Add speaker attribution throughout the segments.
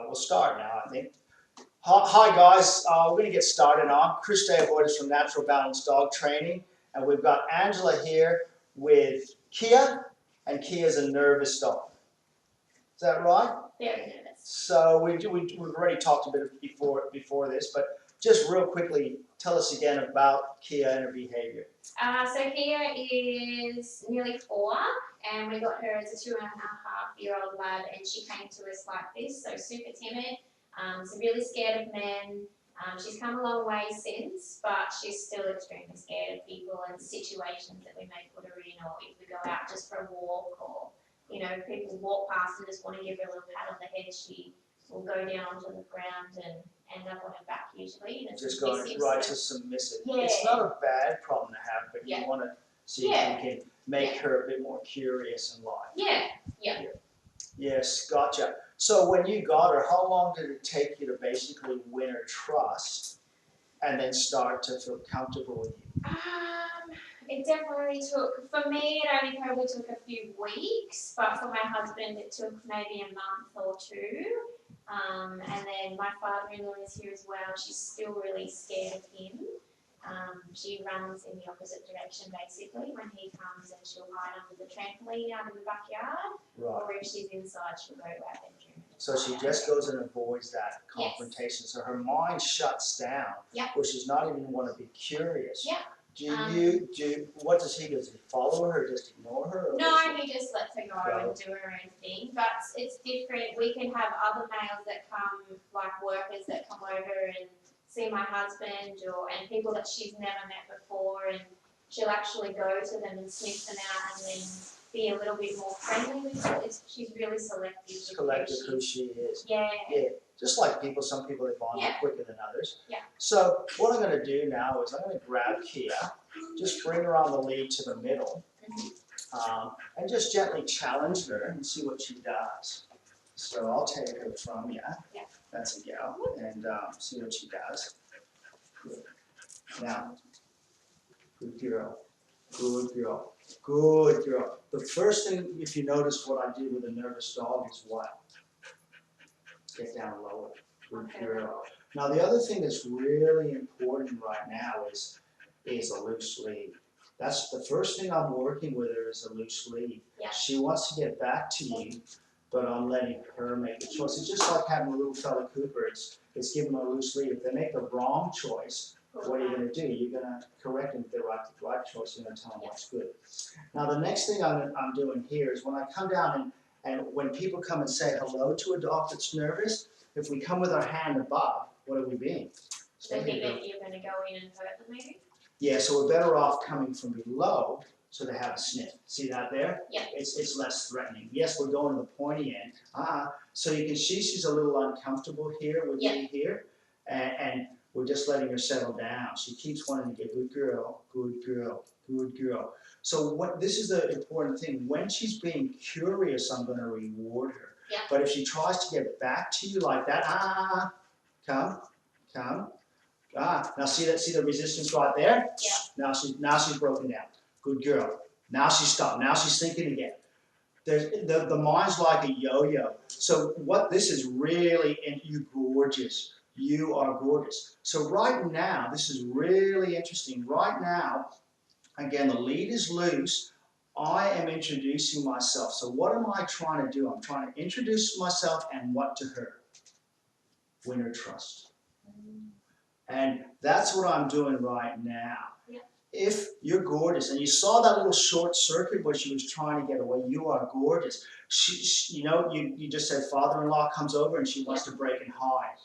Speaker 1: We'll start now, I think. Hi guys, we're going to get started on. Chris David from Natural Balance Dog Training, and we've got Angela here with Kia, and Kia's a nervous dog. Is that right?
Speaker 2: Very nervous.
Speaker 1: So we've already talked a bit before this, but just real quickly, tell us again about Kia and her behavior.
Speaker 2: So Kia is nearly 4, and we got her as a 2.5-year-old lab, and she came to us like this, so super timid, so really scared of men. She's come a long way since, but she's still extremely scared of people and situations that we may put her in, or if we go out just for a walk, or people walk past and just want to give her a little pat on the head, she will go down onto the ground and end up on her back usually.
Speaker 1: Just going right to submissive.
Speaker 2: Yeah.
Speaker 1: It's not a bad problem to have, but
Speaker 2: Yeah.
Speaker 1: you want to see if you can make her a bit more curious in life.
Speaker 2: Yeah.
Speaker 1: Yes, gotcha. So when you got her, how long did it take you to basically win her trust and then start to feel comfortable with you?
Speaker 2: It definitely took, for me, it only probably took a few weeks, but for my husband it took maybe a month or 2. And then my father-in-law is here as well. She's still really scared of him. She runs in the opposite direction basically. When he comes, and she'll hide under the trampoline out in the backyard,
Speaker 1: Right.
Speaker 2: or if she's inside, she'll go to our bedroom.
Speaker 1: So she just goes and avoids that confrontation.
Speaker 2: Yes.
Speaker 1: So her mind shuts down, where she's not even want to be curious.
Speaker 2: Yeah.
Speaker 1: What does he do? Does he follow her or just ignore her? Or
Speaker 2: no, he just lets her go and do her own thing. But it's different. We can have other males that come, like workers that come over and see my husband, and people that she's never met before, and she'll actually go to them and sniff them out and then be a little bit more friendly with her. She's really selective.
Speaker 1: Selective who she is.
Speaker 2: Yeah.
Speaker 1: Just like people, some people they bond quicker than others.
Speaker 2: Yeah.
Speaker 1: So what I'm going to do now is I'm going to grab Kia, just bring her on the lead to the middle, and just gently challenge her and see what she does. So I'll take her from you.
Speaker 2: Yeah.
Speaker 1: That's a gal, and see what she does. Good. Now, good girl, good girl, good girl. The first thing, if you notice what I do with a nervous dog is what? Get down lower. Good girl. Now the other thing that's really important right now is a loose lead. That's the first thing I'm working with her is a loose lead.
Speaker 2: Yeah.
Speaker 1: She wants to get back to you, but I'm letting her make the choice. It's just like having a little fella Cooper. It's giving them a loose lead. If they make the wrong choice, what are you going to do? You're going to correct them if they're the right choice. You're going to tell them what's good. Now the next thing I'm doing here is when I come down and when people come and say hello to a dog that's nervous, if we come with our hand above, what are we being?
Speaker 2: They think that you're going to go in and hurt them maybe?
Speaker 1: Yeah, so we're better off coming from below so they have a sniff. See that there?
Speaker 2: Yeah.
Speaker 1: It's less threatening. Yes, we're going to the pointy end. So you can see she's a little uncomfortable here with me here. And we're just letting her settle down. She keeps wanting to get good girl, good girl, good girl. So this is the important thing. When she's being curious, I'm going to reward her.
Speaker 2: Yeah.
Speaker 1: But if she tries to get back to you like that, come. Now see the resistance right there?
Speaker 2: Yeah.
Speaker 1: Now she's broken down. Good girl. Now she's stopped. Now she's thinking again. The mind's like a yo-yo. So what this is really, and you gorgeous. You are gorgeous. So right now, this is really interesting. Right now, again, the lead is loose. I am introducing myself. So what am I trying to do? I'm trying to introduce myself and what to her? Win her trust. And that's what I'm doing right now.
Speaker 2: Yeah.
Speaker 1: If you're gorgeous, and you saw that little short circuit where she was trying to get away, you are gorgeous. You just said father-in-law comes over and she wants to break and hide.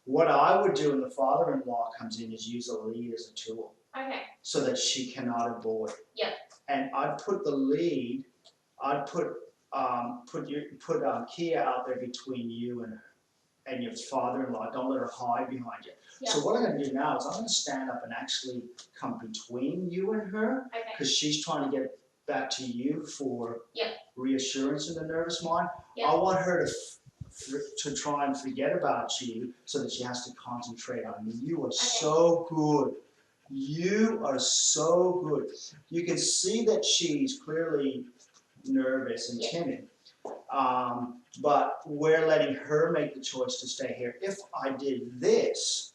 Speaker 1: What I would do when the father-in-law comes in is use a lead as a tool.
Speaker 2: Okay.
Speaker 1: So that she cannot avoid.
Speaker 2: Yep.
Speaker 1: And I'd put the lead, I'd put Kia out there between you and your father-in-law. Don't let her hide behind you.
Speaker 2: Yep.
Speaker 1: So what I'm going to do now is I'm going to stand up and actually come between you and her, because she's trying to get back to you for reassurance in the nervous mind.
Speaker 2: Yep.
Speaker 1: I want her to try and forget about you so that she has to concentrate on me. You are so good. You are so good. You can see that she's clearly nervous and timid. But we're letting her make the choice to stay here. If I did this,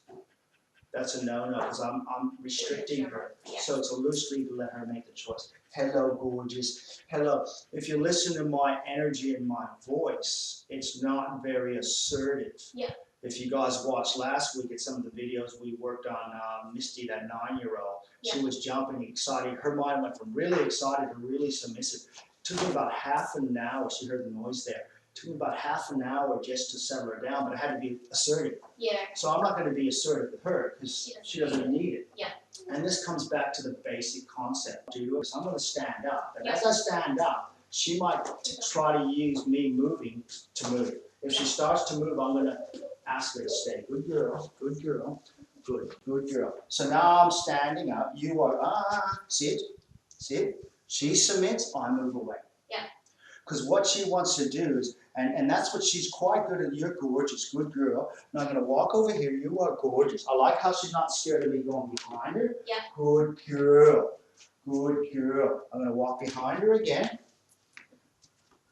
Speaker 1: that's a no-no because I'm restricting her. So it's a loose lead to let her make the choice. Hello, gorgeous. Hello. If you listen to my energy and my voice, it's not very assertive.
Speaker 2: Yeah.
Speaker 1: If you guys watched last week at some of the videos we worked on, Misty, that 9-year-old, she was jumping, excited. Her mind went from really excited to really submissive. It took me about half an hour. She heard the noise there. It took me about half an hour just to settle her down, but I had to be assertive.
Speaker 2: Yeah.
Speaker 1: So I'm not going to be assertive with her because she doesn't need it.
Speaker 2: Yeah.
Speaker 1: And this comes back to the basic concept. So I'm going to stand up. And as I stand up, she might try to use me moving to move. If she starts to move, I'm going to ask her to stay. Good girl, good girl, good girl. So now I'm standing up. You are, see it? See it? She submits, I move away.
Speaker 2: Yeah.
Speaker 1: Because what she wants to do is, and that's what she's quite good at. You're gorgeous, good girl. Now I'm going to walk over here. You are gorgeous. I like how she's not scared of me going behind her.
Speaker 2: Yeah.
Speaker 1: Good girl. Good girl. I'm going to walk behind her again.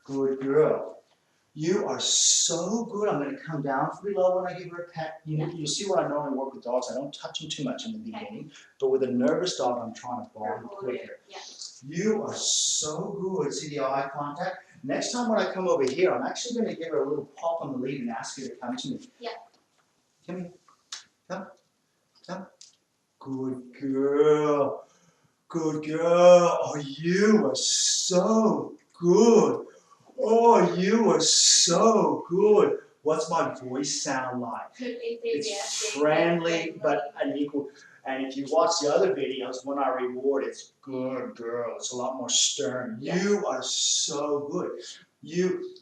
Speaker 1: Good girl. You are so good. I'm going to come down from below when I give her a pet. You see when I normally work with dogs, I don't touch them too much in the beginning. But with a nervous dog, I'm trying to bond quicker.
Speaker 2: Yeah.
Speaker 1: You are so good. See the eye contact? Next time when I come over here, I'm actually going to give her a little pop on the lead and ask her to come to me.
Speaker 2: Yeah.
Speaker 1: Come here. Come. Come. Good girl. Good girl. Oh, you are so good. Oh, you are so good. What's my voice sound like? It's friendly, but unequal. And if you watch the other videos, when I reward, it's good girl. It's a lot more stern.
Speaker 2: Yeah.
Speaker 1: You are so good.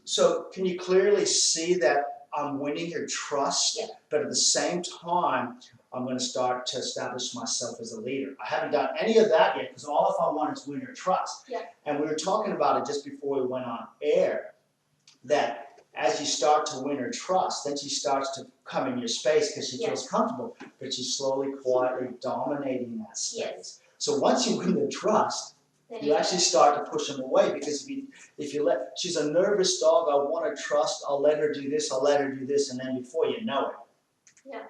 Speaker 1: So can you clearly see that I'm winning your trust?
Speaker 2: Yeah.
Speaker 1: But at the same time, I'm going to start to establish myself as a leader. I haven't done any of that yet because all if I want is win her trust.
Speaker 2: Yeah.
Speaker 1: And we were talking about it just before we went on air, that as you start to win her trust, then she starts to come in your space because she feels comfortable, but she's slowly, quietly dominating that space.
Speaker 2: Yes.
Speaker 1: So once you win the trust, you actually start to push them away because if you let, she's a nervous dog, I want to trust, I'll let her do this, I'll let her do this, and then before you know it,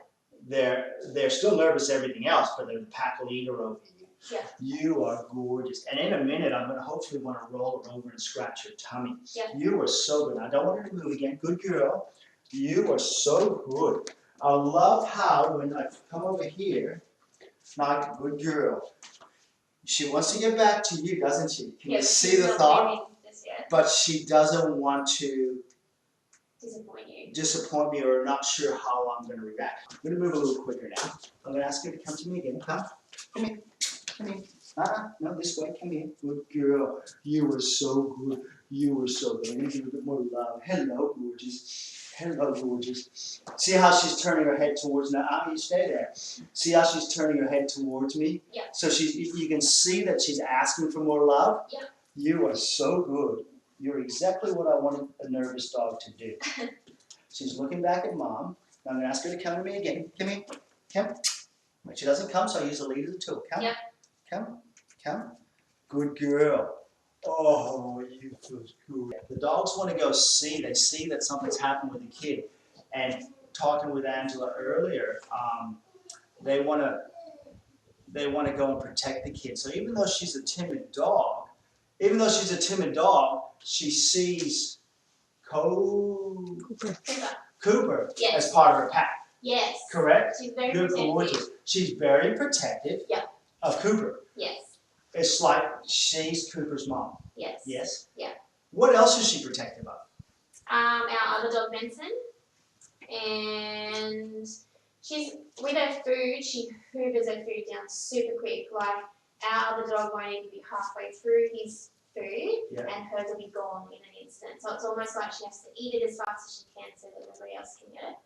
Speaker 1: they're still nervous everything else, but they're the pack leader over you.
Speaker 2: Yeah.
Speaker 1: You are gorgeous. And in a minute, I'm going to hopefully want to roll her over and scratch her tummy.
Speaker 2: Yeah.
Speaker 1: You are so good. I don't want her to move again. Good girl. You are so good. I love how when I come over here, like good girl, she wants to get back to you, doesn't she? Can you see the thought? But she doesn't want to disappoint me or not sure how I'm going to react. I'm going to move a little quicker now. I'm going to ask her to come to me again. Come. Come here. Come here. No, this way. Come here. Good girl. You were so good. You were so good. I need you a bit more love. Hello, gorgeous. Hello, gorgeous. See how she's turning her head towards me? You stay there. See how she's turning her head towards me?
Speaker 2: Yeah.
Speaker 1: So you can see that she's asking for more love.
Speaker 2: Yeah.
Speaker 1: You are so good. You're exactly what I wanted a nervous dog to do. She's looking back at mom. I'm going to ask her to come to me again. Come here. Come. When she doesn't come, so I use the lead as a tool. Come.
Speaker 2: Yep.
Speaker 1: Come. Come. Good girl. Oh, you feel good. The dogs want to go see. They see that something's happened with the kid. And talking with Angela earlier, they want to go and protect the kid. So even though she's a timid dog, she sees Cooper
Speaker 2: Yes.
Speaker 1: as part of her pack.
Speaker 2: Yes.
Speaker 1: Correct?
Speaker 2: She's very
Speaker 1: You're
Speaker 2: protective.
Speaker 1: gorgeous. She's very protective of Cooper.
Speaker 2: Yes.
Speaker 1: It's like she's Cooper's mom.
Speaker 2: Yes.
Speaker 1: Yes?
Speaker 2: Yeah.
Speaker 1: What else is she protective of?
Speaker 2: Our other dog, Benson. And she's, with her food, she hoovers her food down super quick. Like, our other dog won't even be halfway through his food, and hers will be gone in an instant. So it's almost like she has to eat it as fast as she can so that everybody else can get it.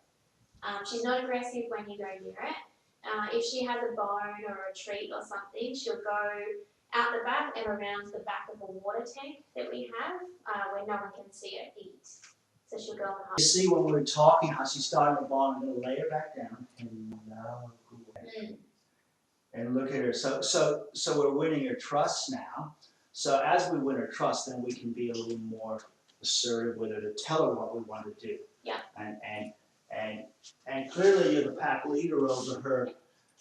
Speaker 2: She's not aggressive when you go near it. If she has a bone or a treat or something, she'll go out the back and around the back of the water tank that we have where no one can see her eat. So she'll go and hide.
Speaker 1: You see when we were talking how she's starting to bond, I'm going to lay her back down and now and look at her. So we're winning her trust now. So as we win her trust, then we can be a little more assertive with her to tell her what we want to do.
Speaker 2: Yeah.
Speaker 1: And clearly you're the pack leader over her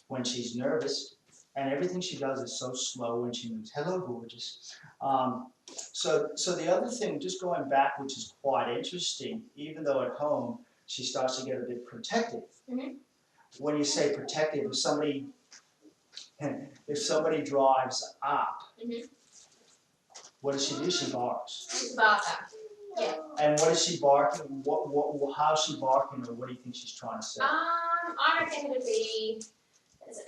Speaker 1: when she's nervous, and everything she does is so slow when she moves. Hello, gorgeous. So the other thing, just going back, which is quite interesting, even though at home she starts to get a bit protective.
Speaker 2: Mm-hmm.
Speaker 1: When you say protective, if somebody drives up,
Speaker 2: Mm-hmm.
Speaker 1: what does she do? She barks.
Speaker 2: She's a barker. Yeah.
Speaker 1: And what is she barking? How's she barking, or what do you think she's trying to say?
Speaker 2: I reckon it would be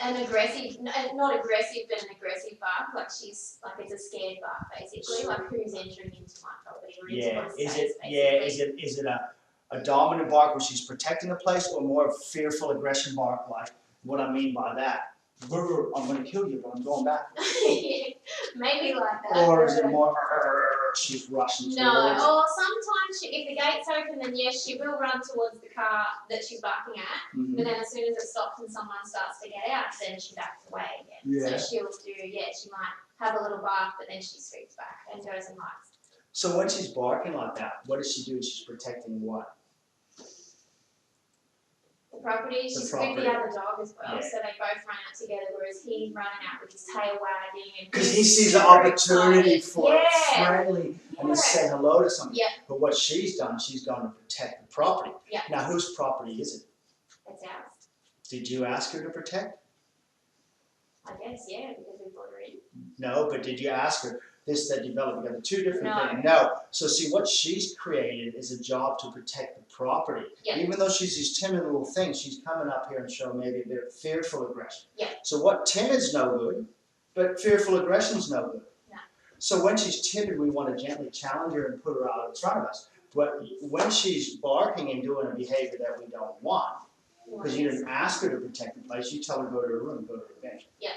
Speaker 2: an aggressive, not aggressive, but an aggressive bark. Like she's like it's a scared bark, basically. Like who's entering into my property or into my space, basically.
Speaker 1: Is it a dominant bark where she's protecting a place, or more of fearful aggression bark? Like what I mean by that, brr, I'm going to kill you, but I'm going back.
Speaker 2: Maybe like that.
Speaker 1: Or is it more she's rushing towards?
Speaker 2: No, or sometimes if the gate's open, then yes, she will run towards the car that she's barking at.
Speaker 1: Mm-hmm.
Speaker 2: But then as soon as it stops and someone starts to get out, then she backs away again.
Speaker 1: Yeah.
Speaker 2: So she'll do, she might have a little bark, but then she sweeps back and goes and hides.
Speaker 1: So when she's barking like that, what does she do? She's protecting what?
Speaker 2: The property, she's with the other dog as well, so they both run out together, whereas he's running out with his tail wagging.
Speaker 1: Because he sees an opportunity for
Speaker 2: Yeah.
Speaker 1: friendly, and he's saying hello to somebody.
Speaker 2: Yeah.
Speaker 1: But what she's done, she's gone to protect the property.
Speaker 2: Yeah.
Speaker 1: Now, whose property is it?
Speaker 2: It's ours.
Speaker 1: Did you ask her to protect?
Speaker 2: I guess, yeah, because we brought her in.
Speaker 1: No, but did you ask her? This, that, develop, you got the two different
Speaker 2: No.
Speaker 1: things. No. So see, what she's created is a job to protect the property.
Speaker 2: Yeah.
Speaker 1: Even though she's these timid little things, she's coming up here and showing maybe a bit of fearful aggression.
Speaker 2: Yeah.
Speaker 1: So what timid's no good, but fearful aggression's no good.
Speaker 2: No.
Speaker 1: So when she's timid, we want to gently challenge her and put her out in front of us. But when she's barking and doing a behavior that we don't want, because you didn't ask her to protect the place, you tell her to go to her room, go to her bed.
Speaker 2: Yeah.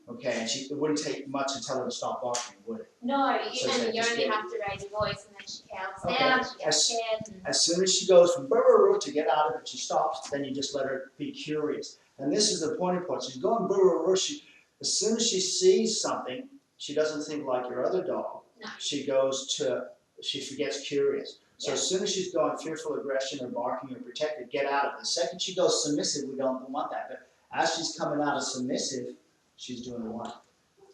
Speaker 1: Okay, and it wouldn't take much to tell her to stop barking, would it?
Speaker 2: No,
Speaker 1: So
Speaker 2: you
Speaker 1: just
Speaker 2: only
Speaker 1: get-
Speaker 2: have to raise your voice, and then she counts
Speaker 1: Okay.
Speaker 2: down, she gets scared.
Speaker 1: As soon as she goes from brr to get out of it, she stops, then you just let her be curious. And this is the pointing point. She's going brr. As soon as she sees something, she doesn't think like your other dog.
Speaker 2: No.
Speaker 1: She gets curious. So as soon as she's going fearful aggression or barking or protected, get out of it. The second she goes submissive, we don't want that. But as she's coming out of submissive, she's doing what?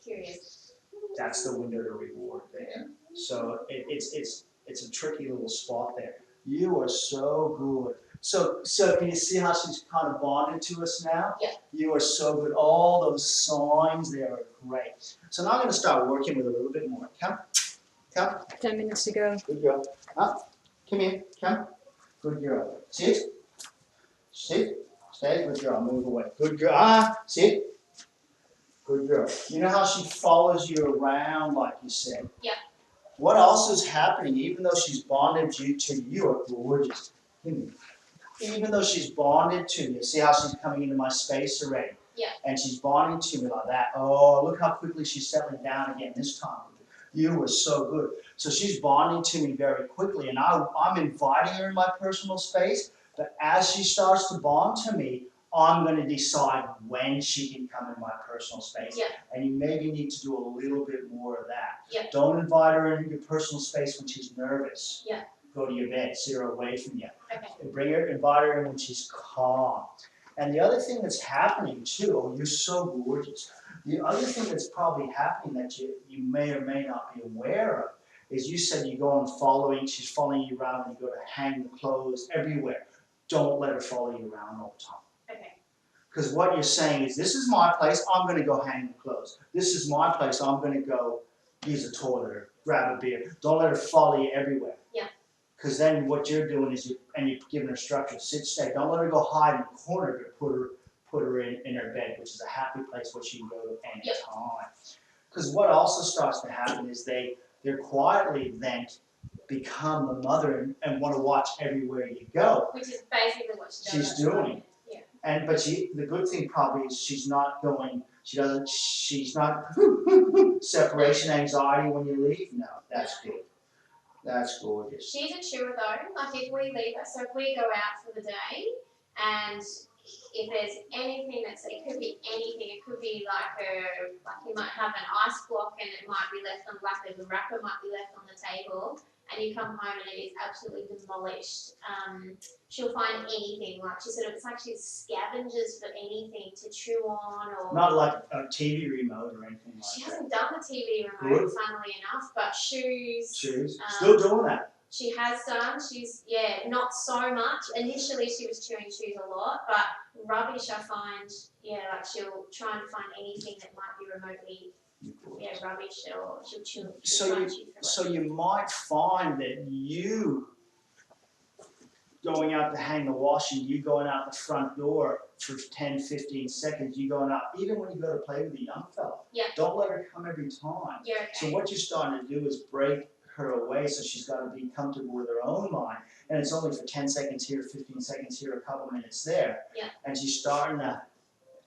Speaker 2: Curious.
Speaker 1: That's the window to reward there. So it's a tricky little spot there. You are so good. So can you see how she's kind of bonded to us now?
Speaker 2: Yeah.
Speaker 1: You are so good. All those signs there are great. So now I'm going to start working with a little bit more. Come.
Speaker 3: 10 minutes to go.
Speaker 1: Good girl. Up. Come here. Come. Good girl. Sit. Sit. Stay. Good girl. Move away. Good girl. Sit. Good girl. You know how she follows you around, like you said?
Speaker 2: Yeah.
Speaker 1: What else is happening, even though she's bonded to you, you are gorgeous. Even though she's bonded to you, see how she's coming into my space already?
Speaker 2: Yeah.
Speaker 1: And she's bonding to me like that. Oh, look how quickly she's settling down again this time. You were so good. So she's bonding to me very quickly, and I'm inviting her in my personal space, but as she starts to bond to me, I'm going to decide when she can come in my personal space.
Speaker 2: Yeah.
Speaker 1: And you maybe need to do a little bit more of that.
Speaker 2: Yeah.
Speaker 1: Don't invite her into your personal space when she's nervous.
Speaker 2: Yeah.
Speaker 1: Go to your bed, sit her away from you.
Speaker 2: Okay.
Speaker 1: And invite her in when she's calm. And the other thing that's happening too, oh, you're so gorgeous. The other thing that's probably happening that you may or may not be aware of is you said you go on following, she's following you around when you go to hang the clothes everywhere. Don't let her follow you around all the time.
Speaker 2: Okay.
Speaker 1: Because what you're saying is, this is my place, I'm going to go hang the clothes. This is my place, I'm going to go use the toilet or grab a beer. Don't let her follow you everywhere.
Speaker 2: Yeah.
Speaker 1: Because then what you're doing is you're giving her structure. Sit, stay. Don't let her go hide in the corner, but put her in her bed, which is a happy place where she can go any time. Because what also starts to happen is they're quietly then become the mother and want to watch everywhere you go.
Speaker 2: Which is basically what
Speaker 1: She's doing.
Speaker 2: Yeah.
Speaker 1: But the good thing probably is she's not separation anxiety when you leave. No, that's good. That's gorgeous.
Speaker 2: She's a chewer though. Like if we leave her, so if we go out for the day and if there's anything it could be anything, it could be like you might have an ice block and it might be left on, like the wrapper might be left on the table and you come home and it is absolutely demolished. She'll find anything, like it's like she scavenges for anything to chew on or.
Speaker 1: Not like a TV remote or anything like
Speaker 2: She
Speaker 1: that.
Speaker 2: hasn't done the TV remote,
Speaker 1: Good.
Speaker 2: funnily enough, but shoes.
Speaker 1: Still doing that.
Speaker 2: She has done. She's not so much. Initially, she was chewing shoes a lot, but rubbish I find. Like she'll try and find anything that might be remotely. Rubbish, or she'll chew.
Speaker 1: So you might find that you going out to hang the washing, you going out the front door for 10, 15 seconds, you going out, even when you go to play with a young fella.
Speaker 2: Yeah.
Speaker 1: Don't let her come every time.
Speaker 2: Yeah, okay.
Speaker 1: So what you're starting to do is break her away so she's got to be comfortable with her own mind. And it's only for 10 seconds here, 15 seconds here, a couple minutes there.
Speaker 2: Yeah.
Speaker 1: And she's starting to,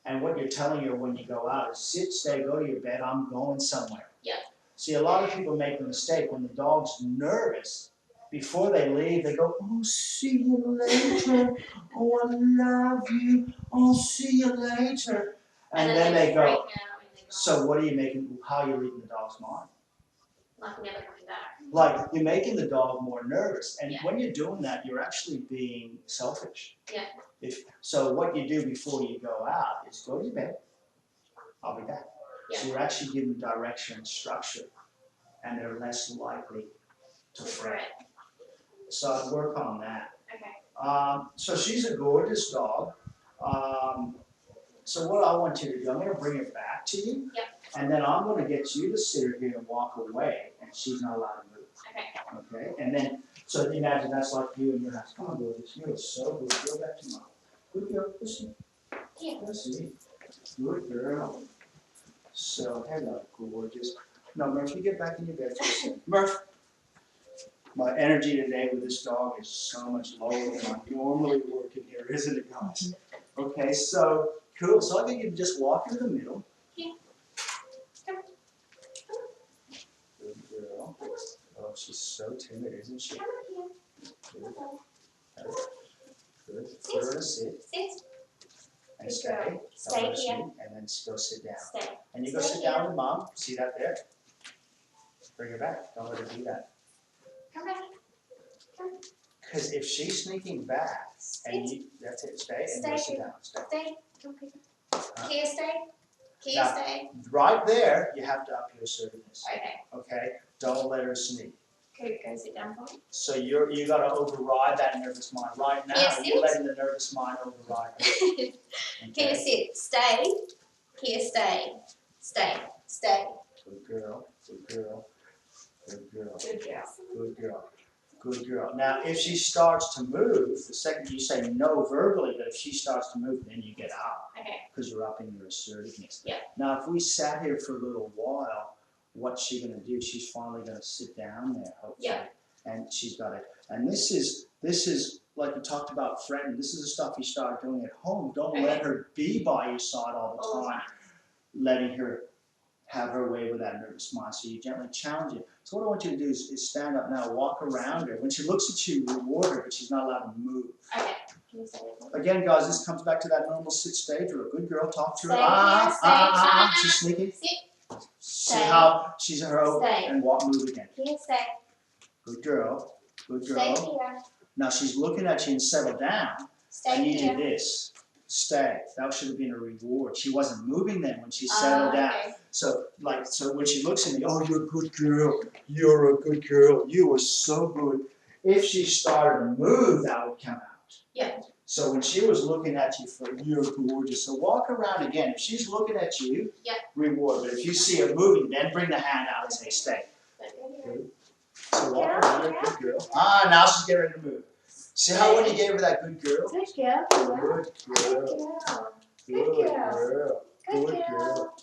Speaker 1: and what you're telling her when you go out is sit, stay, go to your bed, I'm going somewhere.
Speaker 2: Yeah.
Speaker 1: See, a lot of people make the mistake when the dog's nervous, before they leave, they go, oh, see you later. Oh, I love you. Oh, see you later. And then they go. So what are you making, how are you reading the dog's mind?
Speaker 2: Like never coming back.
Speaker 1: Like you're making the dog more nervous. And
Speaker 2: Yeah.
Speaker 1: when you're doing that, you're actually being selfish.
Speaker 2: Yeah.
Speaker 1: So what you do before you go out is go to your bed. I'll be back.
Speaker 2: Yeah.
Speaker 1: So you're actually giving direction and structure. And they're less likely to fret. So I'd work on that.
Speaker 2: Okay.
Speaker 1: So she's a gorgeous dog. So what I want you to do, I'm going to bring her back to you.
Speaker 2: Yep.
Speaker 1: And then I'm going to get you to sit her here and walk away, and she's not allowed to move.
Speaker 2: Okay.
Speaker 1: Okay? And then, so imagine that's like you in your house. Come on, gorgeous. You are so good. Go back to mom. Good girl. Listen.
Speaker 2: Yeah.
Speaker 1: Listen. Good girl. So, hello, gorgeous. No, Murph, you get back in your bed. Murph. My energy today with this dog is so much lower than I normally work in here, isn't it, guys? Okay, so, cool. So I think you can just walk in the middle.
Speaker 2: Yeah. Come.
Speaker 1: Good girl. Oh, she's so timid, isn't she?
Speaker 2: Come here.
Speaker 1: Good. Good. Put her to sit.
Speaker 2: Sit.
Speaker 1: And
Speaker 2: Good
Speaker 1: stay.
Speaker 2: girl. Stay
Speaker 1: Don't
Speaker 2: here.
Speaker 1: sleep, and then go sit down.
Speaker 2: Stay.
Speaker 1: And you go
Speaker 2: Stay
Speaker 1: sit
Speaker 2: here.
Speaker 1: down with mom. See that there? Bring her back. Don't let her do that.
Speaker 2: Come back. Come.
Speaker 1: Because if she's sneaking back, and
Speaker 2: Sit.
Speaker 1: you, that's it, stay, and
Speaker 2: Stay
Speaker 1: go sit
Speaker 2: here.
Speaker 1: down. Stay.
Speaker 2: Stay. Don't pick up. Kia, stay. Kia,
Speaker 1: Now-
Speaker 2: stay.
Speaker 1: Right there, you have to up your assertiveness.
Speaker 2: Okay.
Speaker 1: Okay? Don't let her sneak.
Speaker 2: Go sit down for me.
Speaker 1: So you got to override that nervous mind. Right now,
Speaker 2: Yes,
Speaker 1: you're
Speaker 2: yes.
Speaker 1: letting the nervous mind override her.
Speaker 2: Kia,
Speaker 1: Okay?
Speaker 2: sit. Stay. Kia, stay. Stay. Stay.
Speaker 1: Good girl. Good girl. Good girl.
Speaker 2: Good girl.
Speaker 1: Good girl. Good girl. Now, if she starts to move, the second you say no verbally, but if she starts to move, then you get out
Speaker 2: Okay.
Speaker 1: because you're upping your assertiveness.
Speaker 2: Yeah.
Speaker 1: Now, if we sat here for a little while, what's she going to do? She's finally going to sit down there, hopefully.
Speaker 2: Yeah.
Speaker 1: And she's got it. And this is like we talked about fretting. This is the stuff you start doing at home. Don't let her be by your side all the time, letting her have her way with that nervous mind. So you gently challenge it. So what I want you to do is stand up now, walk around her. When she looks at you, reward her, but she's not allowed to move.
Speaker 2: Okay. Can you say that?
Speaker 1: Again, guys, this comes back to that normal sit, stay drill. Good girl, talk to her.
Speaker 2: Stay,
Speaker 1: She's sneaking.
Speaker 2: Sit.
Speaker 1: See how she's her own
Speaker 2: Stay.
Speaker 1: and walk, move again.
Speaker 2: Kia, stay.
Speaker 1: Good girl. Good
Speaker 2: Stay
Speaker 1: girl.
Speaker 2: here.
Speaker 1: Now she's looking at you and settle down.
Speaker 2: Stay
Speaker 1: And you
Speaker 2: here.
Speaker 1: did this. Stay. That should have been a reward. She wasn't moving then when she settled down.
Speaker 2: Okay.
Speaker 1: So when she looks at me, oh, you're a good girl. You're a good girl. You were so good. If she started to move, that would come out.
Speaker 2: Yeah.
Speaker 1: So when she was looking at you for, you're gorgeous. So walk around again. If she's looking at you,
Speaker 2: Yeah.
Speaker 1: reward. But if you see her moving, then bring the hand out and say, stay. Good. So walk around, you're a good girl. Now she's getting ready to move. See how when you gave her that good girl?
Speaker 2: Good girl. Kia.
Speaker 1: Good
Speaker 2: Good
Speaker 1: girl.
Speaker 2: girl.
Speaker 1: Good
Speaker 2: Good
Speaker 1: girl.
Speaker 2: Good
Speaker 1: Good
Speaker 2: girl.
Speaker 1: girl.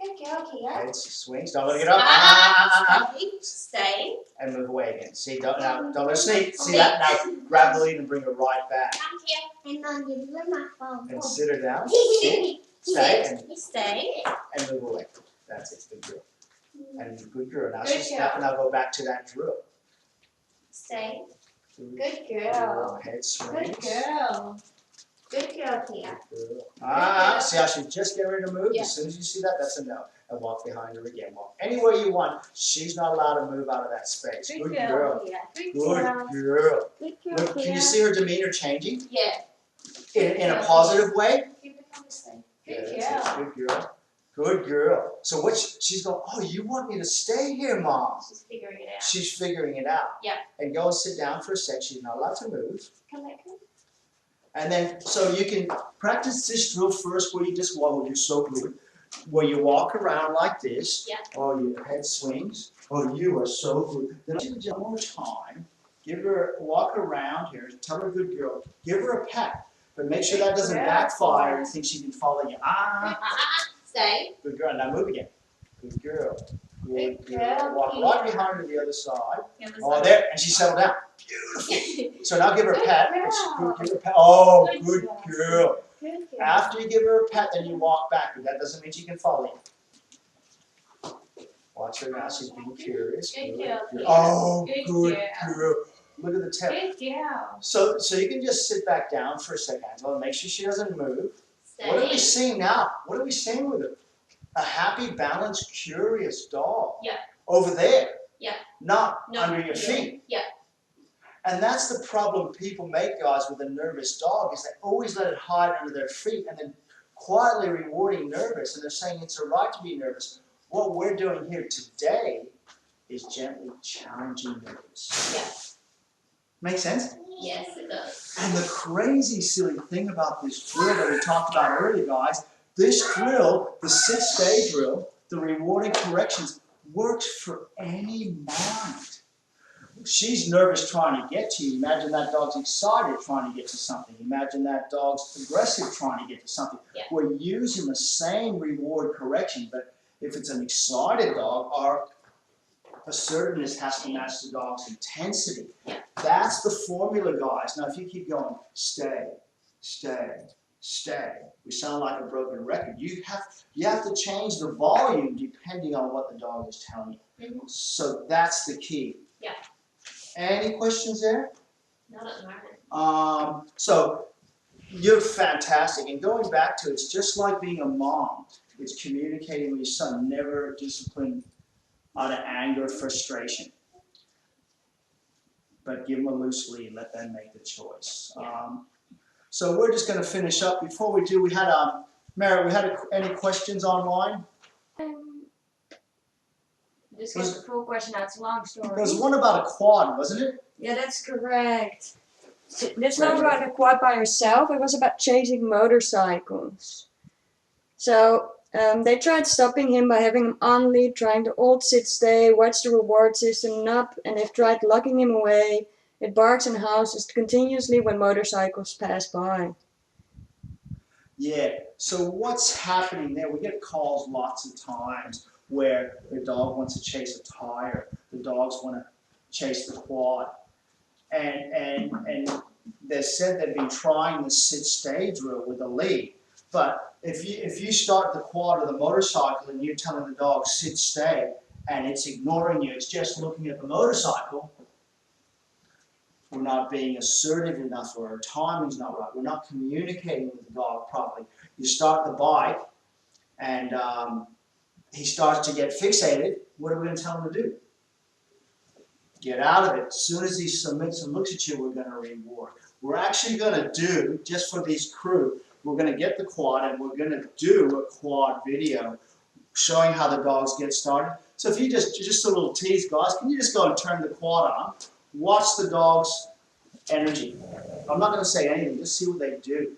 Speaker 2: Good girl, Kia.
Speaker 1: Head swings. Don't let her get up.
Speaker 2: Stay. Stay.
Speaker 1: And move away again. See, don't let her sneak. See that? Now grab the lead and bring her right back.
Speaker 2: Come here. And then you do my phone.
Speaker 1: And sit her down. Sit. Stay.
Speaker 2: Stay.
Speaker 1: And move away. That's it. Good girl. And good girl. Now
Speaker 2: Good
Speaker 1: she's
Speaker 2: girl.
Speaker 1: now go back to that drill.
Speaker 2: Stay.
Speaker 1: Good
Speaker 2: Good girl.
Speaker 1: Head swings.
Speaker 2: Good girl. Good girl, Kia.
Speaker 1: Good girl. See how she's just getting ready to move?
Speaker 2: Yeah.
Speaker 1: As soon as you see that, that's a no. and walk behind her again. Walk anywhere you want. She's not allowed to move out of that space. Good girl.
Speaker 2: Yeah.
Speaker 1: Good girl. Look, can you see her demeanor changing?
Speaker 2: Yeah.
Speaker 1: In a positive way?
Speaker 2: Keep it on this thing.
Speaker 1: Yeah,
Speaker 2: Good
Speaker 1: that's
Speaker 2: girl.
Speaker 1: it. Good girl. Good girl. So what she's going, oh, you want me to stay here, Mom?
Speaker 2: She's figuring it out.
Speaker 1: She's figuring it out.
Speaker 2: Yeah.
Speaker 1: And go and sit down for a sec. She's not allowed to move.
Speaker 2: Come back.
Speaker 1: And then, so you can practice this drill first where you just walk, you're so good. Where you walk around like this.
Speaker 2: Yeah.
Speaker 1: Oh, your head swings. Oh, you are so good. Then one more time. Give her, walk around here. Tell her good girl. Give her a pat. But make sure that doesn't backfire and think she can follow you.
Speaker 2: Stay.
Speaker 1: Good girl. Now move again. Good girl. Good girl.
Speaker 2: girl,
Speaker 1: Walk
Speaker 2: Kia.
Speaker 1: right behind her to the other side.
Speaker 2: The other
Speaker 1: Oh,
Speaker 2: side.
Speaker 1: there. And she settled down. Beautiful. So now give her a pat.
Speaker 2: girl.
Speaker 1: Give her a pat. Oh,
Speaker 2: Good
Speaker 1: good
Speaker 2: job.
Speaker 1: girl.
Speaker 2: Good girl.
Speaker 1: After you give her a pat, then you walk backward. That doesn't mean she can follow you. Watch her now. She's being curious.
Speaker 2: Good girl.
Speaker 1: Oh,
Speaker 2: Good
Speaker 1: good
Speaker 2: girl.
Speaker 1: girl. Look at the tail.
Speaker 2: Good girl.
Speaker 1: So you can just sit back down for a second, Angela, and make sure she doesn't move.
Speaker 2: Stay.
Speaker 1: What are we seeing now? What are we seeing with her? A happy, balanced, curious dog.
Speaker 2: Yeah.
Speaker 1: Over there.
Speaker 2: Yeah.
Speaker 1: Not
Speaker 2: No,
Speaker 1: under your feet.
Speaker 2: Yeah.
Speaker 1: And that's the problem people make, guys, with a nervous dog, is they always let it hide under their feet and then quietly rewarding nervous, and they're saying it's all right to be nervous. What we're doing here today is gently challenging nervous.
Speaker 2: Yeah.
Speaker 1: Make sense?
Speaker 2: Yes, it does.
Speaker 1: And the crazy, silly thing about this drill that we talked about earlier, guys, this drill, the sit-stay drill, the rewarding corrections, works for any mind. She's nervous trying to get to you. Imagine that dog's excited trying to get to something. Imagine that dog's aggressive trying to get to something.
Speaker 2: Yeah.
Speaker 1: We're using the same reward correction, but if it's an excited dog, our assertiveness has to match the dog's intensity.
Speaker 2: Yeah.
Speaker 1: That's the formula, guys. Now, if you keep going, stay, stay, stay. We sound like a broken record. You have to change the volume depending on what the dog is telling you.
Speaker 2: Mm-hmm.
Speaker 1: So that's the key.
Speaker 2: Yeah.
Speaker 1: Any questions there?
Speaker 2: Not at the moment.
Speaker 1: So you're fantastic. And going back to it, it's just like being a mom. It's communicating with your son. Never discipline out of anger or frustration. But give them a loose lead. Let them make the choice. So we're just going to finish up. Before we do, we had Mary, any questions online?
Speaker 3: Just get the full question out. It's a long story.
Speaker 1: There was one about a quad, wasn't it?
Speaker 3: Yeah, that's correct. It's not about a quad by herself. It was about chasing motorcycles. So they tried stopping him by having him on lead, trying to hold, sit, stay, watch the reward system up, and they've tried locking him away. It barks and howls continuously when motorcycles pass by.
Speaker 1: Yeah. So what's happening there? We get calls lots of times where the dog wants to chase a tire, the dogs want to chase the quad, and they said they've been trying the sit-stay drill with a lead, but if you start the quad or the motorcycle and you're telling the dog sit, stay, and it's ignoring you, it's just looking at the motorcycle, we're not being assertive enough, or our timing's not right, we're not communicating with the dog properly. You start the bike, and he starts to get fixated. What are we going to tell him to do? Get out of it. As soon as he submits and looks at you, we're going to reward. We're actually going to do, just for these crew, we're going to get the quad and we're going to do a quad video showing how the dogs get started. So if you just a little tease, guys, can you just go and turn the quad on? Watch the dog's energy. I'm not going to say anything, just see what they do.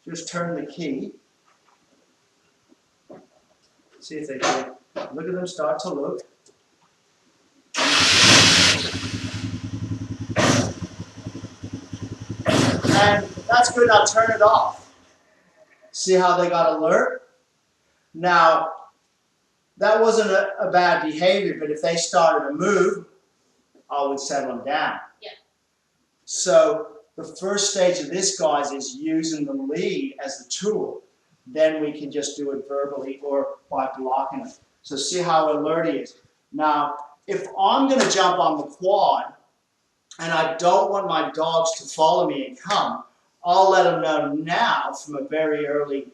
Speaker 1: Just turn the key. See if they do. Look at them start to look. And that's good, now turn it off. See how they got alert? Now, that wasn't a bad behavior, but if they started to move, I would settle them down.
Speaker 2: Yeah.
Speaker 1: So the first stage of this, guys, is using the lead as the tool. Then we can just do it verbally or by blocking it. So see how alert he is. Now, if I'm going to jump on the quad and I don't want my dogs to follow me and come, I'll let them know now from a very early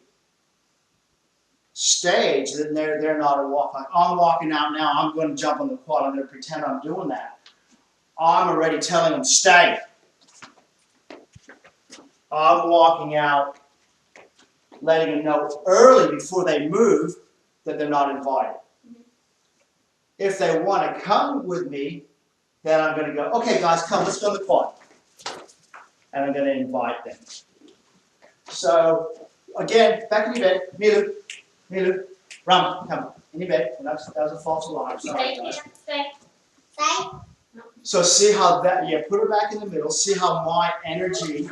Speaker 1: stage, then they're not a walk. Like, I'm walking out now, I'm going to jump on the quad, I'm going to pretend I'm doing that. I'm already telling them, stay. I'm walking out, letting them know early before they move that they're not invited. If they want to come with me, then I'm going to go, okay guys, come, let's go on the quad. And I'm going to invite them. So, again, back in your bed, Milu, Ram, come, in your bed. That was a false alarm, sorry guys.
Speaker 2: Stay.
Speaker 1: So see how that, yeah, put her back in the middle, see how my energy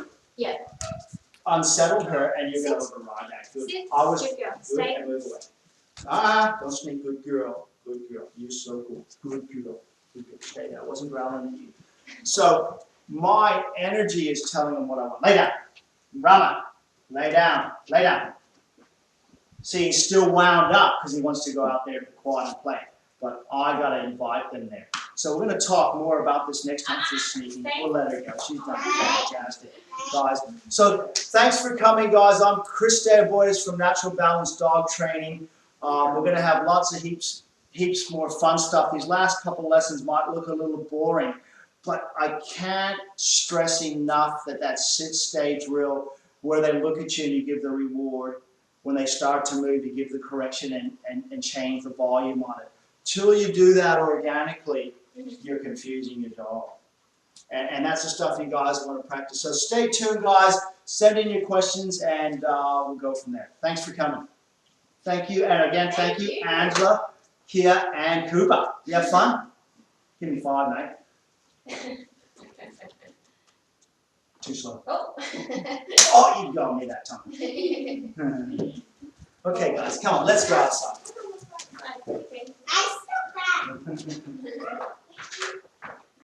Speaker 1: unsettled her, and you're going to override that. Good.
Speaker 2: Sit.
Speaker 1: I was
Speaker 2: Good girl.
Speaker 1: good
Speaker 2: Stay.
Speaker 1: and move away. Don't sneak, good girl, you're so good, good girl. Okay, that wasn't growling at you. So my energy is telling them what I want. Lay down, Rama, lay down, lay down. See, he's still wound up because he wants to go out there to the quad and play. But I got to invite them there. So we're going to talk more about this next time she's sneaking. We'll let her go. She's done fantastic, guys. So thanks for coming, guys. I'm Chris Boyes from Natural Balance Dog Training. We're going to have lots of heaps more fun stuff. These last couple lessons might look a little boring, but I can't stress enough that sit, stay drill, where they look at you and you give the reward. When they start to move, you give the correction and change the volume on it. Till you do that organically, you're confusing your dog. And that's the stuff you guys want to practice. So stay tuned, guys. Send in your questions, and we'll go from there. Thanks for coming. Thank you. And again, thank you, Angela, Kia, and Cooper. You have fun? Give me 5, mate. Too slow.
Speaker 2: Oh.
Speaker 1: Oh, you got me that time. Okay, guys, come on. Let's go outside.
Speaker 2: I still have.